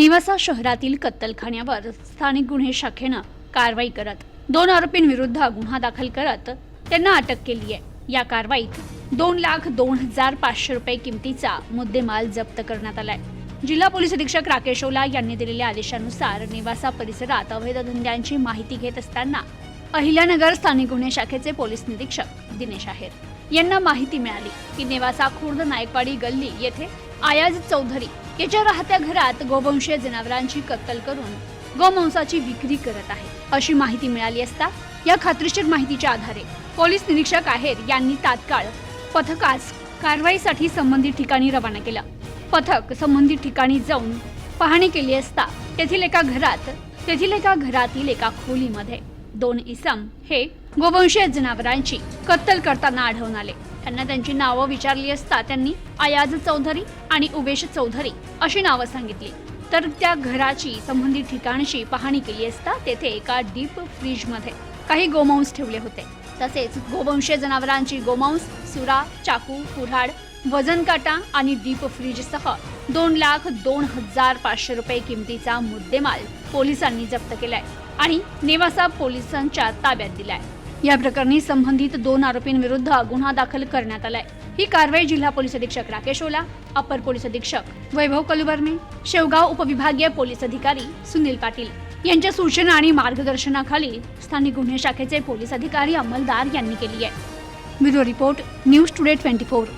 नेवासा शहरातील कत्तलखान्यावर स्थानिक गुन्हे शाखेनं कारवाई करत 2 आरोपींविरुद्ध गुन्हा दाखल करत त्यांना अटक केली आहे। या कारवाईत 2,02,500 रुपये किमतीचा मुद्देमाल जप्त करण्यात आलाय। जिल्हा पोलीस अधीक्षक राकेश ओला यांनी दिलेल्या आदेशानुसार नेवासा परिसरात अवैध धंद्यांची माहिती घेत असताना अहिल्यानगर स्थानिक गुन्हे शाखेचे पोलीस निरीक्षक दिनेश आहेर यांना माहिती मिळाली की नेवासा खुर्द नायकवाडी गल्ली येथे आयाज चौधरी याच्या राहत्या घरात गोवंशीय जनावरांची कत्तल करून गोमांसाची विक्री करत आहे अशी माहिती मिळाली असता या खात्रीशीर माहितीच्या आधारे पोलीस निरीक्षक आहेर यांनी तात्काळ पथकास कारवाईसाठी संबंधित ठिकाणी रवाना केलं। पथक संबंधित ठिकाणी जाऊन पाहणी केली असता तेथील एका घरातील एका खोलीमध्ये 2 इसम हे गोवंशीय जनावरांची कत्तल करताना आढळून आले। त्यांना त्यांची नावं विचारली असता त्यांनी आयाज चौधरी आणि उवेश चौधरी अशी नावं सांगितली। तर त्या घराची संबंधित ठिकाणची पाहणी केली असता तेथे एका डीप फ्रीजमध्ये काही गोमांस ठेवले होते। तसेच गोवंशीय जनावरांची गोमांस, सुरा, चाकू, कुऱ्हाड, वजन काटा आणि डीप फ्रीजसह 2,02,500 रुपये किमतीचा मुद्देमाल पोलिसांनी जप्त केलाय आणि नेवासा पोलिसांच्या ताब्यात दिलाय। या प्रकरणी संबंधित 2 आरोपींविरुद्ध गुन्हा दाखल करण्यात आलाय। ही कारवाई जिल्हा पोलीस अधीक्षक राकेश ओला, अपर पोलीस अधीक्षक वैभव कलुबर्मे, शेवगाव उपविभागीय पोलीस अधिकारी सुनील पाटील यांच्या सूचना आणि मार्गदर्शनाखाली स्थानिक गुन्हे शाखेचे पोलीस अधिकारी अंमलदार यांनी केली आहे। Bureau report, news today 24।